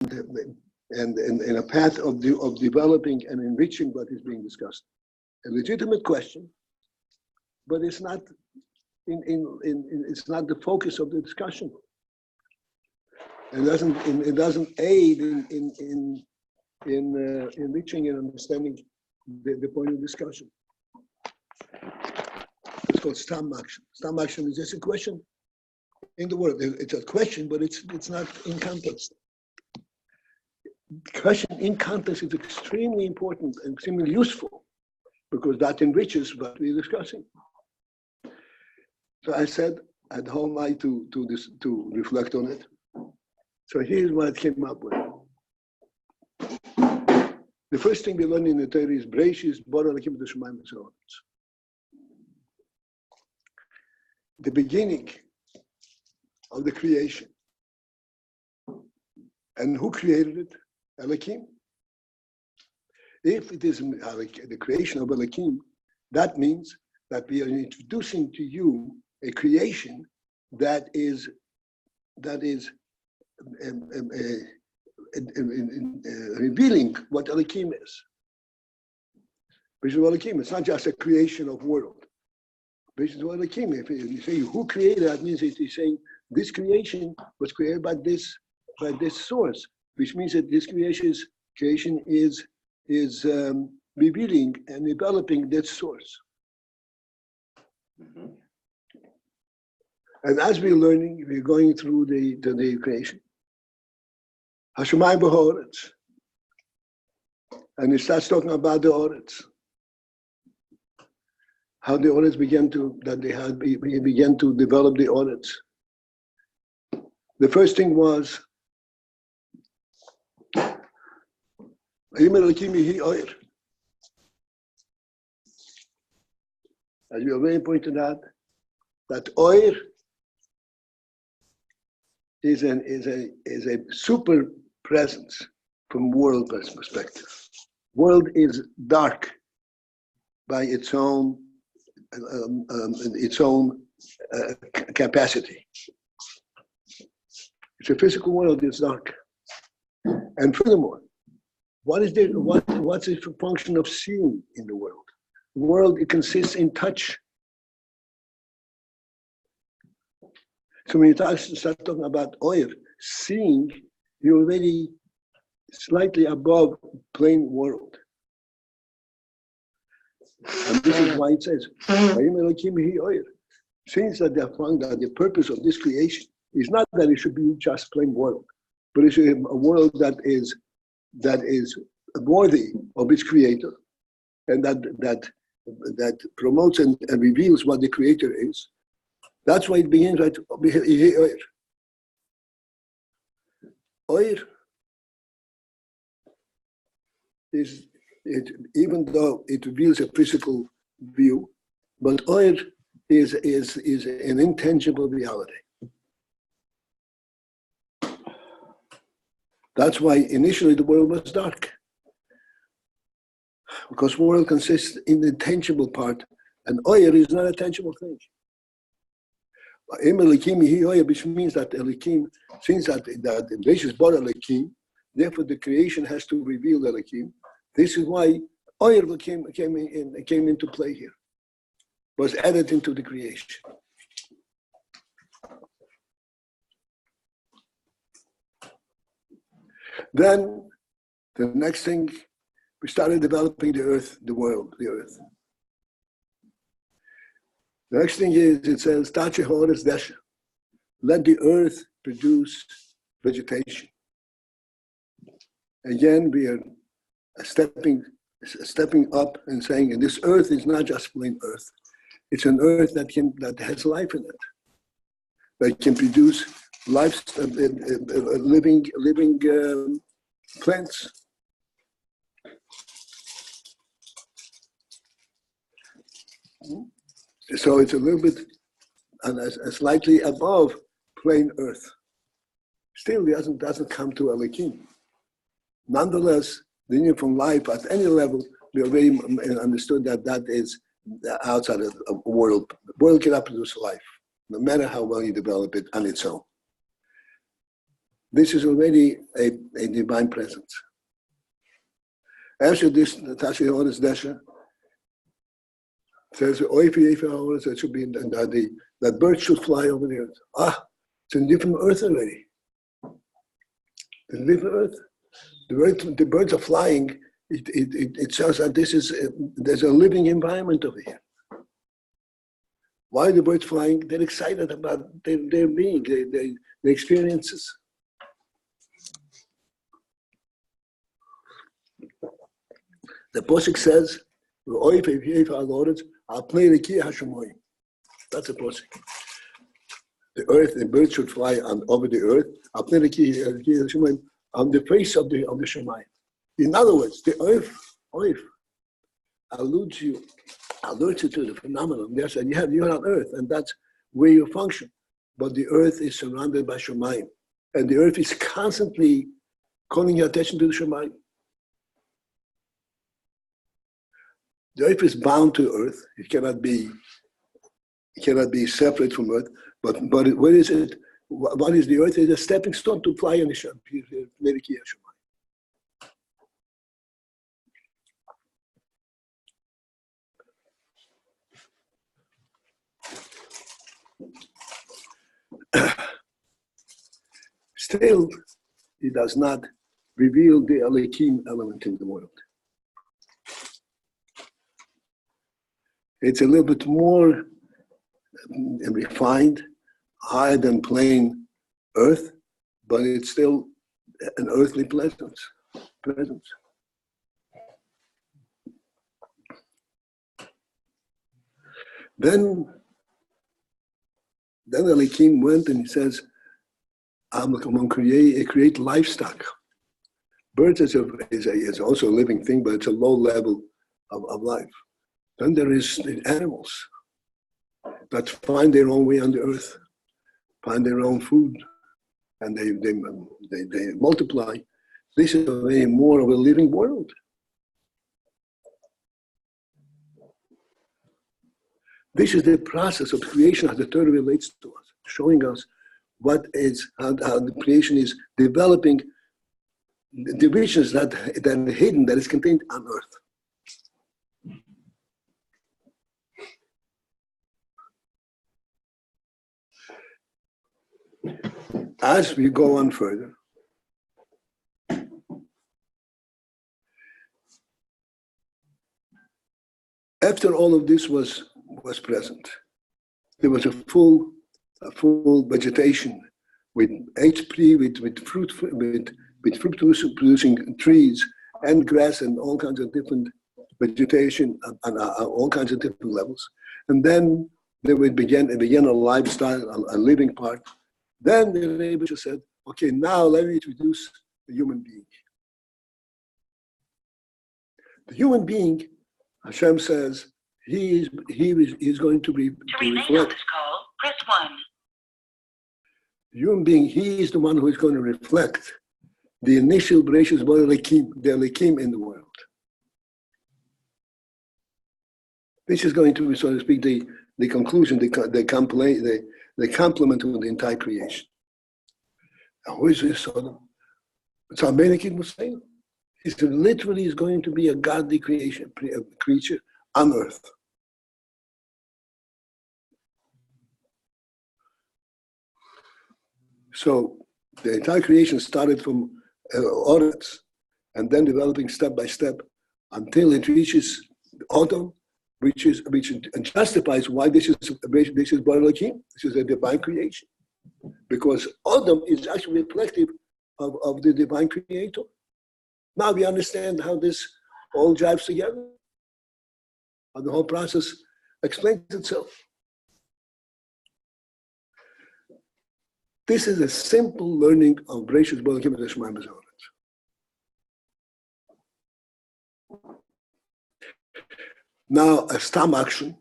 and a path of developing and enriching what is being discussed. A legitimate question, but it's not it's not the focus of the discussion. It doesn't aid in enriching and understanding the point of discussion. It's called stam action. Stam action is just a question in the world. It's a question, but it's not in context. Question in context is extremely important and extremely useful because that enriches what we're discussing. So I said I'd hold my to reflect on it. So here's what I came up with. The first thing we learn in the Torah is Breishis bara Elokim et hashamayim v'ha'aretz. The beginning of the creation. And who created it? Elokim. If it is the creation of Elokim, that means that we are introducing to you a creation that is revealing what Elokim is. Which is Elokim. It's not just a creation of world. Which is Elokim. If you say who created, that means it is saying this creation was created by this source, which means that this creation is revealing and developing that source. Mm-hmm. And as we're learning, we're going through the creation. Hashamayim v'ha'aretz. And it starts talking about the Oretz. How the Oretz began to develop the Oretz. The first thing was as we already pointed out, that oir is a super presence from world perspective. World is dark by its own capacity. It's a physical world. It's dark, and furthermore, what's the function of seeing in the world? The world, it consists in touch. So when you start talking about oir, seeing, you're already slightly above plain world. And this is why it says, since that they have found that the purpose of this creation is not that it should be just plain world, but it should be a world that is worthy of its creator, and that promotes and reveals what the creator is. That's why it begins right. Oir is it, even though it reveals a physical view, but oir is an intangible reality. That's why initially the world was dark, because the world consists in the tangible part, and oir is not a tangible thing. Which means that Elokim, since that Breishis bara Elokim, therefore the creation has to reveal Elokim. This is why oir came into play here, was added into the creation. Then the next thing, we started developing the earth, the world, the earth. The next thing is, it says, Tache ha'aretz desha. Let the earth produce vegetation. Again, we are stepping up and saying, and this earth is not just plain earth. It's an earth that has life in it, that can produce life, living plants. So it's a little bit slightly above plain earth. Still, it doesn't come to Elokim. Nonetheless, the union from life at any level, we already understood that is outside of the world. The world cannot produce life, no matter how well you develop it on its own. this is already a divine presence. After this, Natasha Yonis Desha says, that should be that birds should fly over the earth. It's a different earth already. It's a different earth. The birds are flying. It shows that there's a living environment over here. Why are the birds flying? They're excited about their being, their experiences. The Pasuk says, that's a Pasuk. The earth, the birds should fly over the earth, on the face of the Shemayim. In other words, the earth alludes you to the phenomenon. Yes, and you're on earth, and that's where you function. But the earth is surrounded by Shemayim, and the earth is constantly calling your attention to the Shemayim. The earth is bound to earth. It cannot be separate from earth. But what is it? What is the earth? It's a stepping stone to fly in the Shemayim. Still, it does not reveal the Elohim element in the world. It's a little bit more refined, higher than plain earth, but it's still an earthly presence. Then Elohim went and he says, I'm going to create livestock. Birds is also a living thing, but it's a low level of life. Then there is the animals that find their own way on the earth, find their own food, and they multiply. This is a more of a living world. This is the process of creation as the Torah relates to us, showing us how the creation is developing the riches that are hidden, that is contained on earth. As we go on further, after all of this was present, there was a full vegetation with fruit producing trees and grass and all kinds of different vegetation and all kinds of different levels. And then they would begin a lifestyle, a living part. Then the Rebbe said, okay, now let me introduce the human being. The human being, Hashem says, he is going to be. To remain on this call, press 1. The human being, he is the one who is going to reflect the initial Bereshis Bara Elokim, the Elokim in the world. This is going to be, so to speak, the conclusion, the complement to the entire creation. Now, who is this Sodom? It's our Benekid Muslim. It's literally is going to be a godly creation, a creature on earth. So the entire creation started from Oretz and then developing step by step until it reaches autumn, which justifies why this is Bara Elokim. This is a divine creation, because autumn is actually reflective of the divine creator. Now we understand how this all jives together, how the whole process explains itself. This is a simple learning of Bereshis Bara Elokim and Shemayim B'Zoretz. Now, a stam action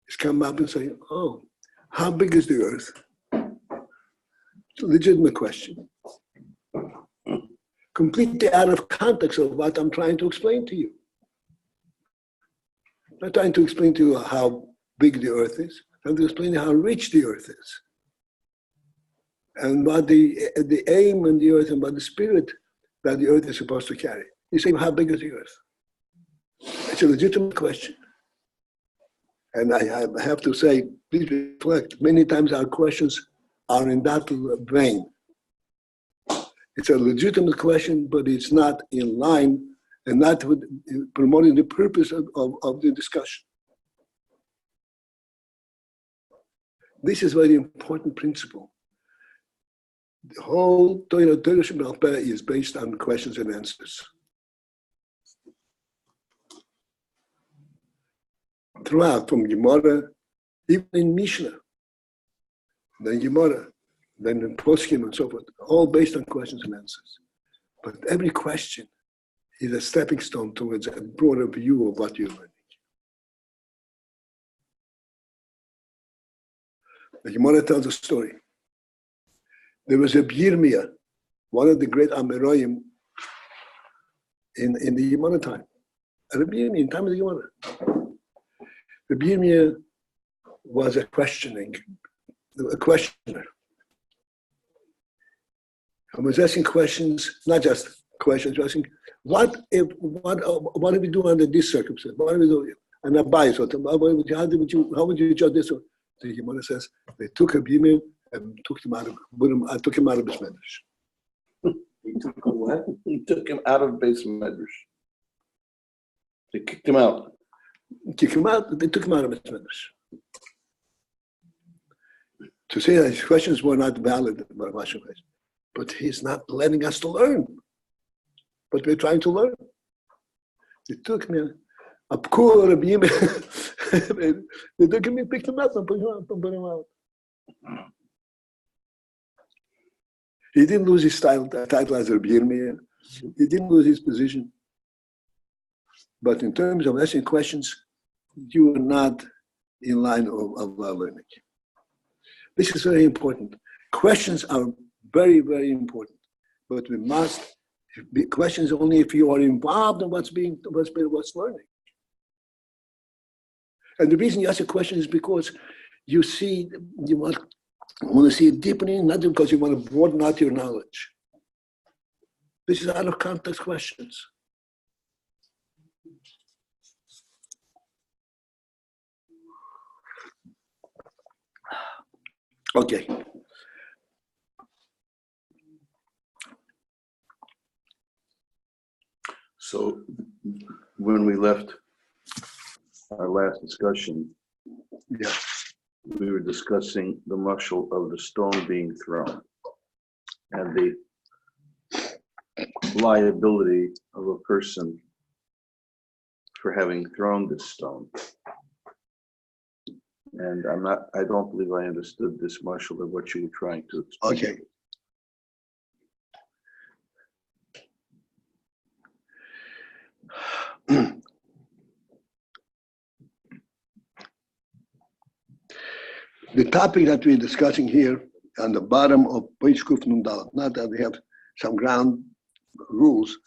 is come up and saying, oh, how big is the earth? It's a legitimate question. Completely out of context of what I'm trying to explain to you. I'm not trying to explain to you how big the earth is. I'm trying to explain how rich the earth is. and what the aim in the earth and what the spirit that the earth is supposed to carry. You say, how big is the earth? It's a legitimate question. And I have to say, please reflect, many times our questions are in that vein. It's a legitimate question, but it's not in line and not promoting the purpose of the discussion. This is a very important principle. The whole Torah Shabbat is based on questions and answers. Throughout, from Gemara, even in Mishnah, then Gemara, then in Poskim and so forth, all based on questions and answers. But every question is a stepping stone towards a broader view of what you're learning. The Gemara tells a story. There was a Yirmiyah, one of the great Amoraim in the Gemara time. A Yirmiyah in time of the Gemara. The Yirmiyah was a questioner. I was asking questions, not just questions, asking, what if we do under this circumstance? What if we do an abayis? How would you judge this? The Gemara says they took a Yirmiyah and took him out of his medrash. He took him what? He took him out of base medrash. They kicked him out. They took him out of his medrash. To say that his questions were not valid, but he's not letting us to learn. But we're trying to learn. They took me a cool Rabbi Yirmiyah. They took him and picked him up and put him out. He didn't lose his title as Rabbi Yirmiyah. He didn't lose his position. But in terms of asking questions, you are not in line of our learning. This is very important. Questions are very, very important. But we must be questions only if you are involved in what's learning. And the reason you ask a question is because you want to see it deepening, not because you want to broaden out your knowledge. This is out of context questions. Okay. So when we left our last discussion, Yeah. we were discussing the mashal of the stone being thrown and the liability of a person for having thrown this stone. And I don't believe I understood this mashal of what you were trying to explain. Okay. The topic that we're discussing here on the bottom of page Kuf Nun Dalet, not that we have some ground rules,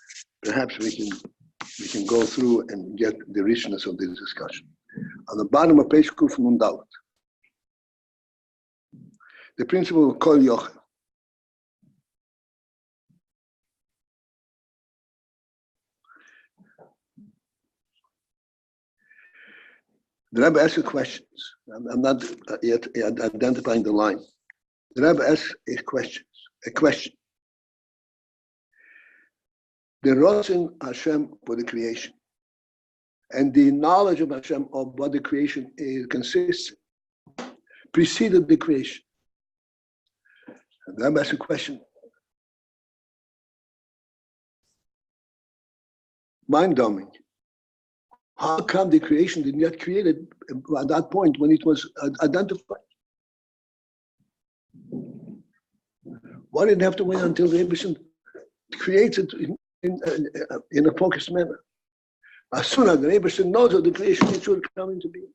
perhaps we can go through and get the richness of this discussion. On the bottom of page Kuf Nun Dalet, the principle of Kol Yochel. The Rebbe asks questions. I'm not yet identifying the line. The Rebbe asks a question. The Rosin Hashem for the creation and the knowledge of Hashem of what the creation consists preceded the creation. And the Rebbe asks a question. Mind-numbing. How come the creation didn't get created at that point when it was identified? Why didn't it have to wait until the Rebbe creates it in a focused manner? As soon as the Rebbe knows of the creation, it should come into being.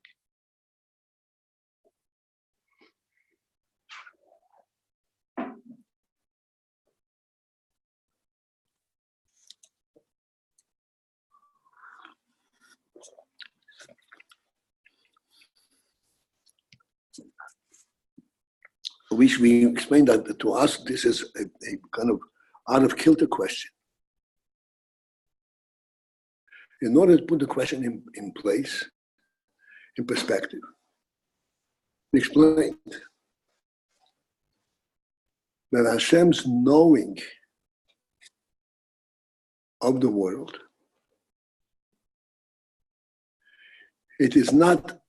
which we explained that to us, this is a kind of out of kilter question. In order to put the question in place, in perspective, we explained that Hashem's knowing of the world, it is not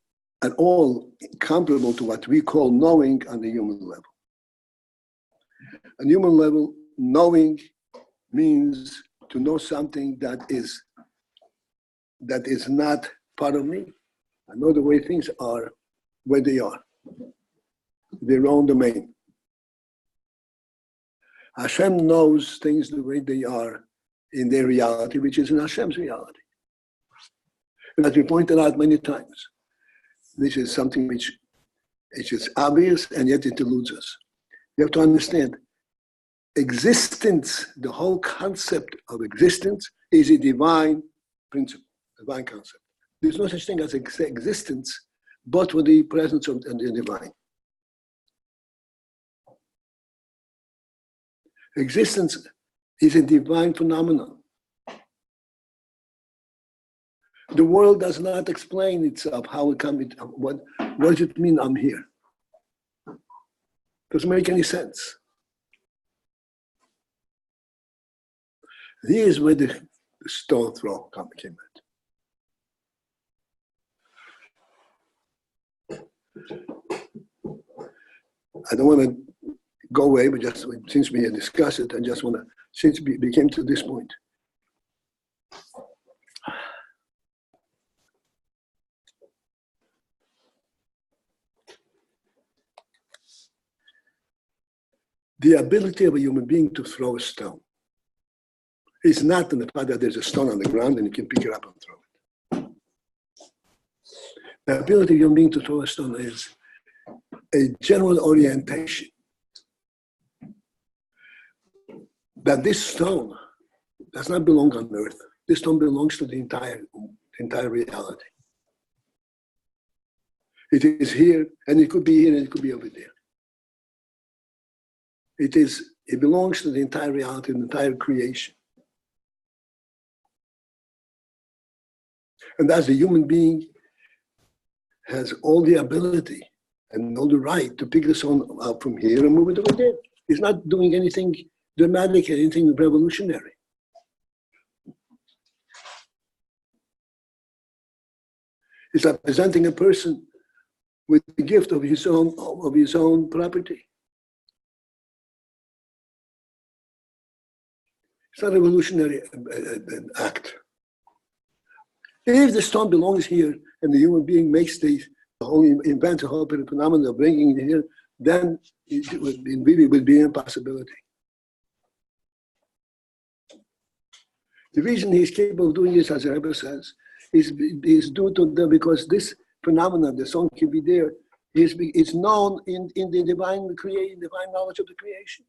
at all comparable to what we call knowing on the human level. On human level, knowing means to know something that is not part of me. I know the way things are, where they are, their own domain. Hashem knows things the way they are in their reality, which is in Hashem's reality. And as we pointed out many times, this is something which is obvious and yet it eludes us. You have to understand, existence, the whole concept of existence is a divine principle, divine concept. There's no such thing as existence, but with the presence of the divine. Existence is a divine phenomenon. The world does not explain itself, how it comes, what does it mean I'm here? Doesn't make any sense. Here's where the stone throw came at. I don't want to go away, but just since we had discussed it, I just want to, since we came to this point. The ability of a human being to throw a stone is not in the fact that there's a stone on the ground and you can pick it up and throw it. The ability of a human being to throw a stone is a general orientation that this stone does not belong on earth. This stone belongs to the entire reality. It is here, and it could be here, and it could be over there. It belongs to the entire reality, the entire creation. And as a human being has all the ability and all the right to pick the stone up from here and move it over there. He's not doing anything dramatic, anything revolutionary. It's like presenting a person with the gift of his own property. It's not a revolutionary act. If the stone belongs here and the human being makes invents the whole phenomenon of bringing it here, then it really would be an impossibility. The reason he's capable of doing this, as the Rebbe says, is due to because this phenomenon, the stone can be there, it's known in the divine knowledge of the creation.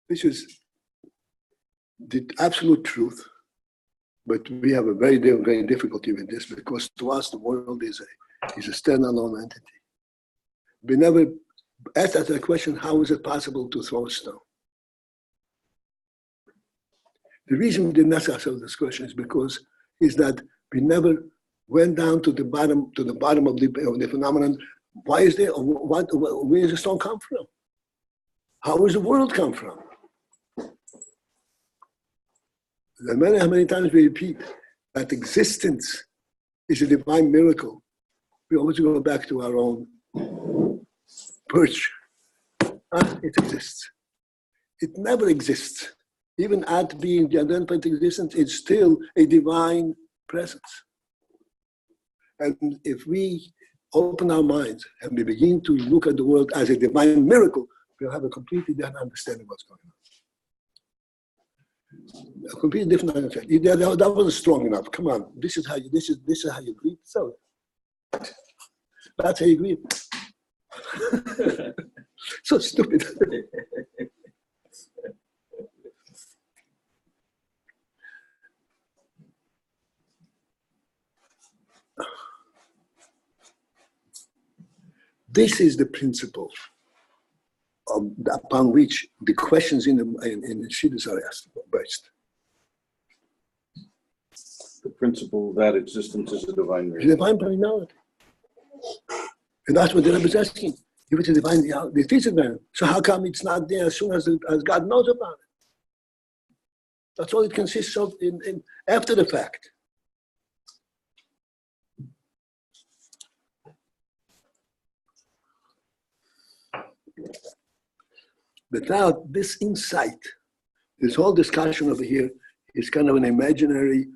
This is the absolute truth, but we have a very difficulty with this because to us the world is a standalone entity. We never asked us the question, how is it possible to throw a stone? The reason we didn't ask ourselves this question is that we never went down to the bottom of the phenomenon. Why is there? Where does the stone come from? How does the world come from? No matter how many times we repeat that existence is a divine miracle, we always go back to our own perch. It exists. It never exists. Even at being the identified existence, it's still a divine presence. And if we open our minds and we begin to look at the world as a divine miracle, we'll have a completely different understanding of what's going on. A completely different understanding. That wasn't strong enough. Come on, this is how you agree. So that's how you agree. So stupid. This is the principle upon which the questions in the Shidduch are asked based. The principle that existence is a divine It's a divine reality. And that's what the Rebbe is asking. If it's a divine reality, it is a divine. So how come it's not there as soon as God knows about it? That's all it consists of in after the fact. Without this insight, this whole discussion over here is kind of an imaginary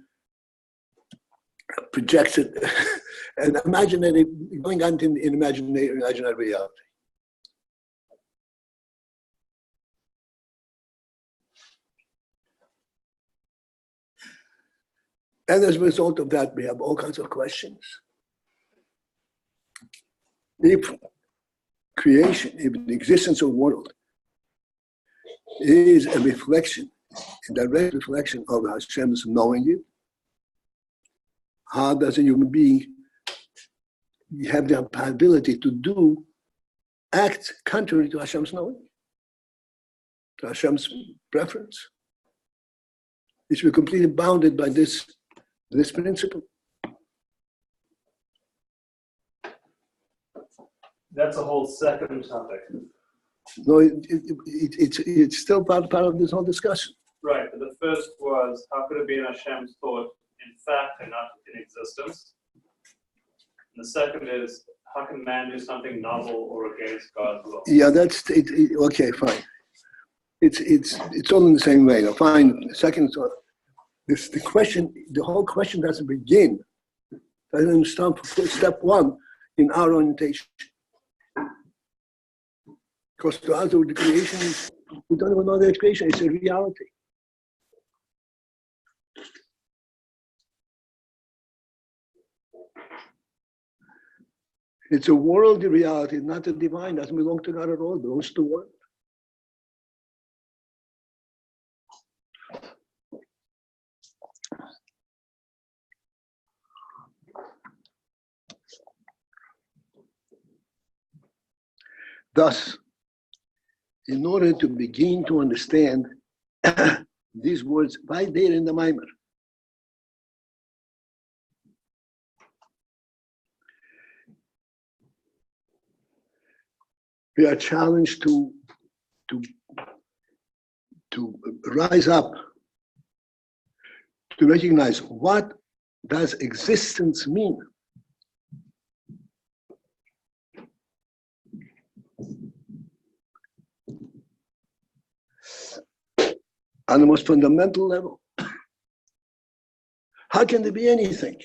projection, an imaginary, going on in imaginary reality. And as a result of that, we have all kinds of questions. If creation, if the existence of the world is a reflection, a direct reflection of Hashem's knowing it, how does a human being have the ability to act contrary to Hashem's knowing, to Hashem's preference? It should be completely bounded by this principle. That's a whole second topic. No, it's still part of this whole discussion. Right, but the first was, how could it be in Hashem's thought in fact and not in existence? And the second is, how can man do something novel or against God's will? Yeah, that's it. Okay, fine. It's all in the same way. Now, fine. Second, the whole question doesn't begin. Doesn't start for step one in our orientation. Because to us, the creation is, we don't even know the creation, it's a reality. It's a worldly reality, not a divine. It doesn't belong to God at all, it belongs to the world. Thus, in order to begin to understand these words right there in the Maimer, we are challenged to rise up, to recognize what does existence mean. On the most fundamental level. How can there be anything?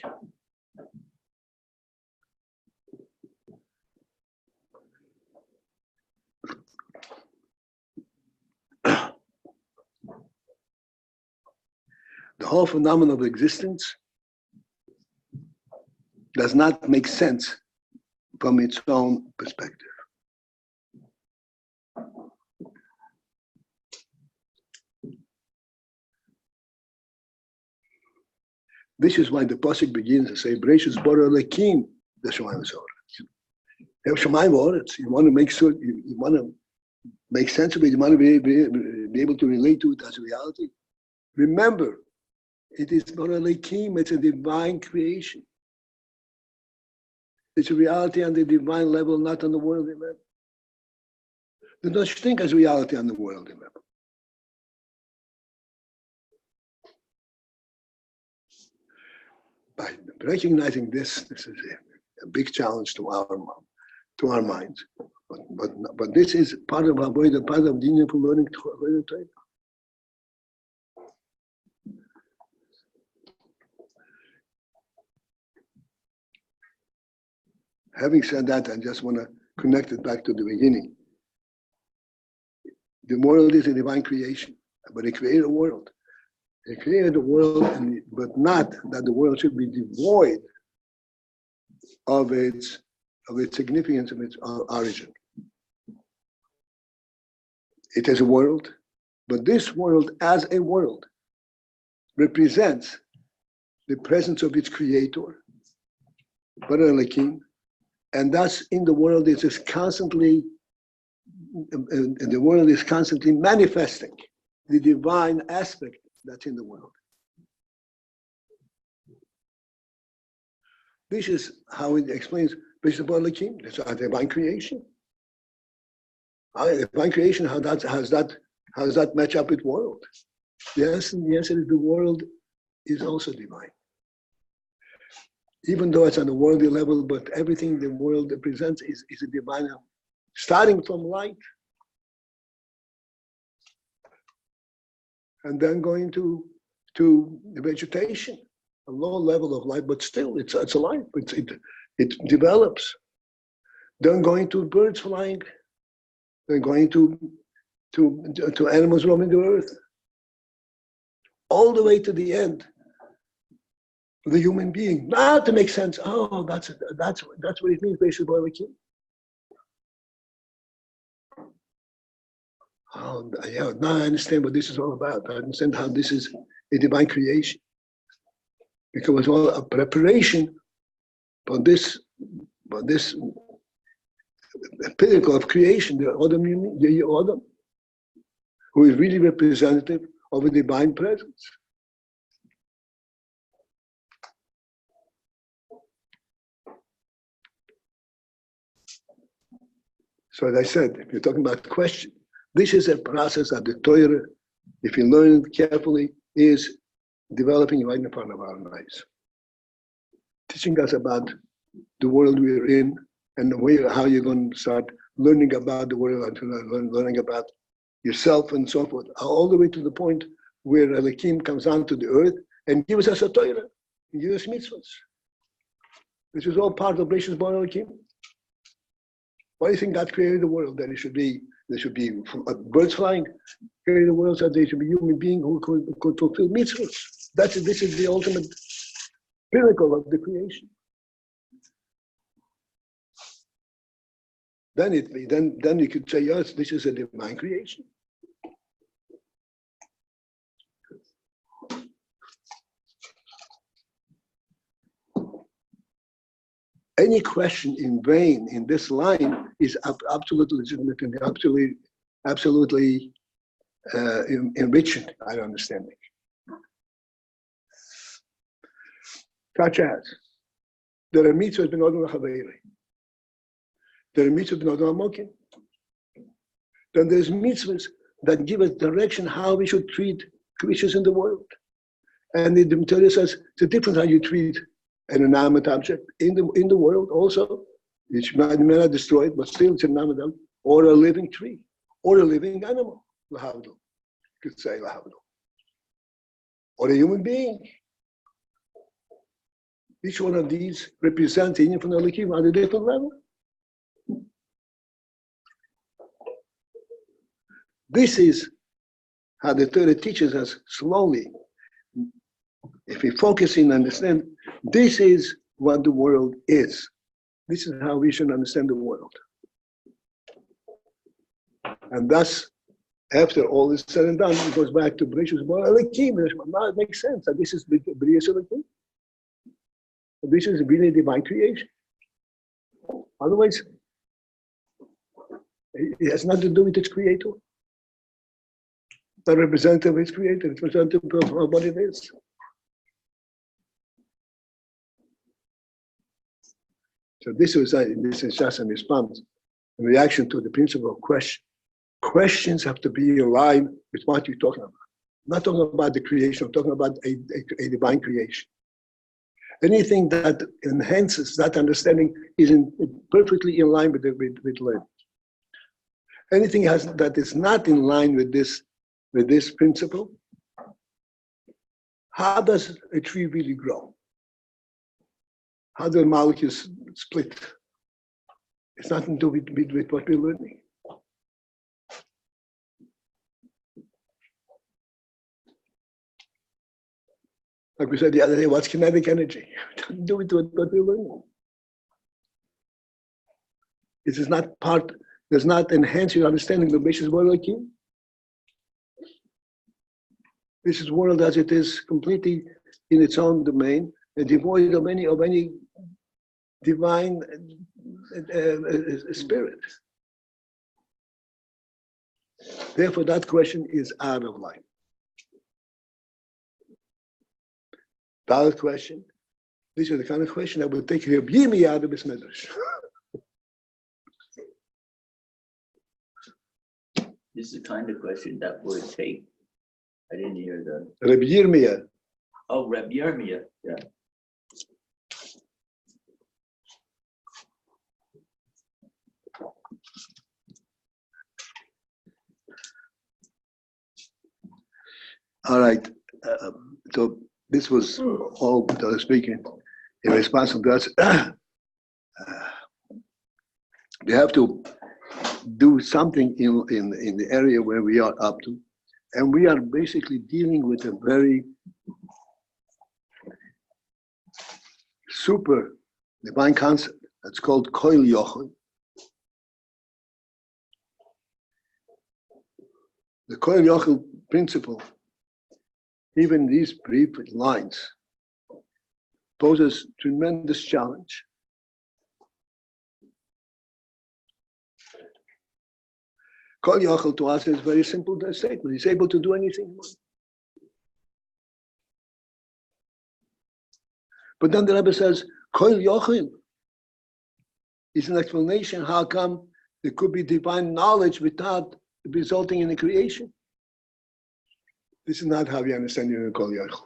The whole phenomenon of existence does not make sense from its own perspective. This is why the pasuk begins to say, "Bereshis bara Elokim the Shemayim v'Haaretz." Shemayim v'Haaretz. You want to make sure, you want to make sense of it. You want to be able to relate to it as a reality. Remember, it is bara Elokim. It's a divine creation. It's a reality on the divine level, not on the worldly level. There's no such thing as reality on the worldly level. By recognizing this is a big challenge to our minds. But this is part of our way, part of Dinya for learning Torah. Having said that, I just want to connect it back to the beginning. The world is a divine creation, but He created a world. He created the world, but not that the world should be devoid of its significance, of its origin. It is a world, but this world as a world represents the presence of its creator, Bara Elokim, And thus in the world it is constantly, the world is constantly manifesting the divine aspect that's in the world. This is how it explains Bishop Elohim. It's a divine creation. Divine creation, how does that match up with world? Yes, and yes, the world is also divine. Even though it's on a worldly level, but everything the world represents is a divine, starting from light and then going to the vegetation, a low level of life, but still it's alive. It develops. Then going to birds flying, then going to animals roaming the earth, all the way to the end. The human being, now to make sense. Oh, that's what it means, basically, Elohim. Oh, yeah. Now I understand what this is all about. I understand how this is a divine creation, because it was all a preparation for this pinnacle of creation, the Adam, who is really representative of a divine presence. So as I said, if you're talking about the question, this is a process that the Torah, if you learn it carefully, is developing right in front of our eyes. Teaching us about the world we're in and the way how you're going to start learning about the world and learning about yourself and so forth, all the way to the point where Elohim comes onto the earth and gives us a Torah, and gives us mitzvahs. This is all part of Bereshit Bara Elohim. Why do you think God created the world? That there should be birds flying. Created the world so that there should be human beings who could fulfill mitzvahs. This is the ultimate pinnacle of the creation. Then you could say, yes, this is a divine creation. Any question in vain in this line is absolutely legitimate and absolutely enriching our understanding. Such as, there are mitzvahs b'nodam l'chaveiri. There are mitzvahs b'nodam l'mokim. Then there's mitzvahs that give us direction how we should treat creatures in the world. And the Torah says it's different how you treat an inanimate object in the world also. It may not destroy it, but still it's an inanimate object, or a living tree, or a living animal, lahavdil. You could say lahavdil. Or a human being. Each one of these represents the from Elohim on a different level. This is how the Torah teaches us slowly. If we focus and understand, this is what the world is. This is how we should understand the world. And thus, after all is said and done, it goes back to Bereshit Bara Elohim. Now it makes sense that this is Bereshit Elohim. This is really divine creation. Otherwise, it has nothing to do with its creator. The representative of its creator, it's representative of what it is. So this is just a response, a reaction to the principle of question. Questions have to be in line with what you're talking about. I'm not talking about the creation, I'm talking about a divine creation. Anything that enhances that understanding is perfectly in line with learning. Anything that is not in line with this principle, how does a tree really grow? How do the molecules split? It's nothing to do with what we're learning. Like we said the other day, what's kinetic energy? Nothing to do with what we're learning. This is not part, does not enhance your understanding of Bereshit Bara Elohim. This is world as it is, completely in its own domain, and devoid of any divine spirit. Therefore, that question is out of line. Valid question. These are the kind of question that would take Rebbe out of his medrash. This is the kind of question that would take. I didn't hear the. Rebbe Yirmiyah. Oh, Rebbe Yirmiyah. Yeah. All right. So this was all that I was speaking in response to that. We have to do something in the area where we are up to. And we are basically dealing with a very super divine concept that's called Koil Yochel. The Koil Yochel principle, even these brief lines, poses tremendous challenge. Kol Yochel to us is a very simple statement. He's able to do anything he wants. But then the Rebbe says, Kol Yochel is an explanation how come there could be divine knowledge without resulting in a creation. This is not how we understand you in Kol Yochel.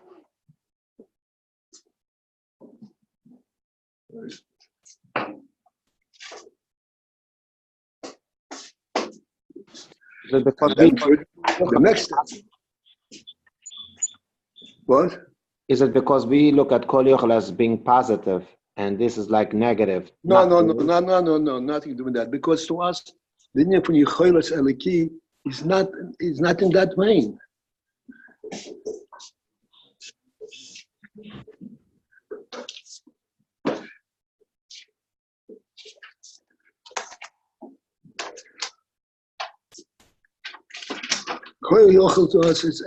The next step. What? Is it because we look at Kol Yochel as being positive and this is like negative? No, nothing to do with that. Because to us, the Indian from Yecholos Eliki is not in that vein. Koil Yochel to us is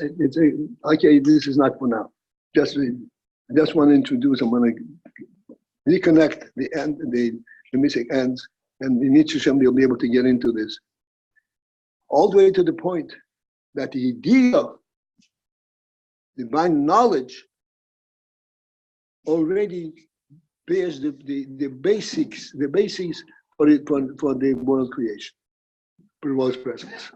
okay. This is not for now. I just want to introduce. I want to reconnect the end, the missing ends, and in each Hashem we'll be able to get into this all the way to the point that the idea of divine knowledge already bears the basics for the world creation, for the world's presence.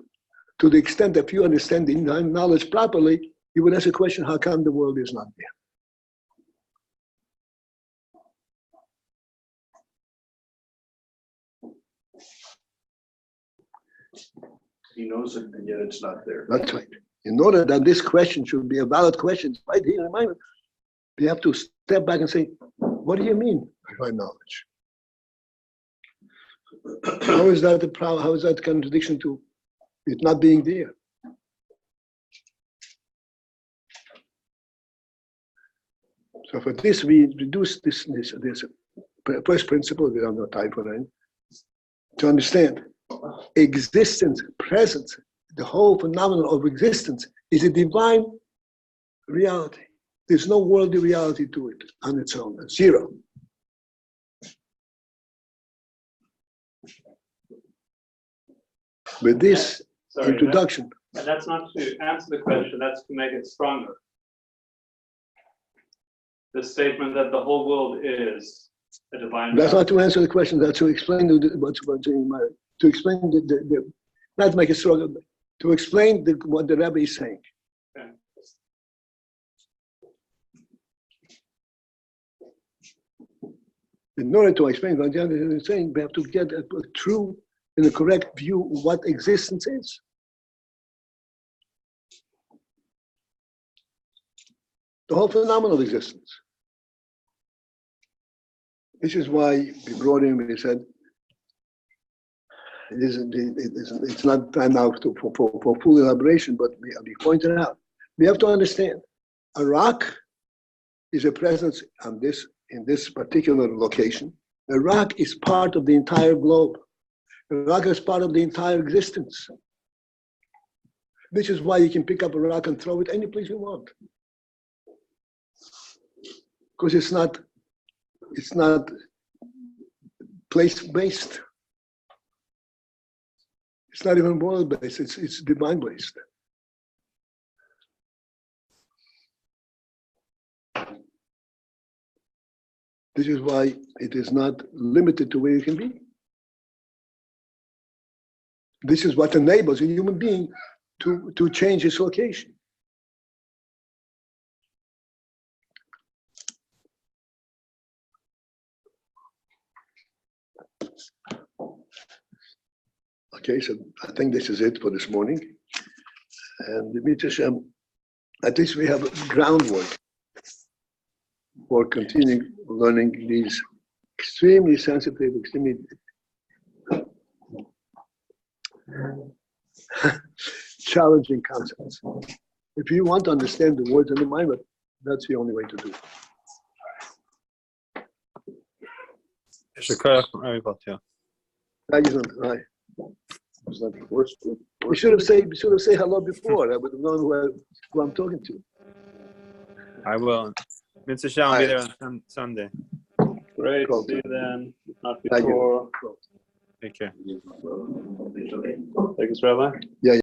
To the extent that if you understand the knowledge properly, you would ask a question, how come the world is not there? He knows it, and yet it's not there. That's right. In order that this question should be a valid question, right here in my mind, we have to step back and say, what do you mean by knowledge? How is that a contradiction to it not being there? So for this, we reduce this first principle, we don't have time for that, to understand existence, presence, the whole phenomenon of existence is a divine reality. There's no worldly reality to it on its own, zero. With this introduction. And that's not to answer the question, that's to make it stronger. The statement that the whole world is a divine. That's not to answer the question, that's to explain what's in my, to explain not to make it stronger, but to explain what the Rebbe is saying. Okay. In order to explain what the Rebbe is saying, we have to get a true and a correct view of what existence is. The whole phenomenon of existence. This is why we brought in, we said, it's not time now for full elaboration, but we pointed out. We have to understand, a rock is a presence in this particular location. A rock is part of the entire globe. A rock is part of the entire existence. This is why you can pick up a rock and throw it any place you want. Because it's not place-based. It's not even world-based, it's divine-based. This is why it is not limited to where you can be. This is what enables a human being to change its location. Okay, so I think this is it for this morning. And at least we have groundwork for continuing learning these extremely sensitive, extremely challenging concepts. If you want to understand the words in the mind, that's the only way to do it. We should have said hello before. I would have known who I'm talking to. I will. Mr. Shah will be there on Sunday. Great, Cool. see you then, not Thank you. before. Take care. Thanks, Rabbi.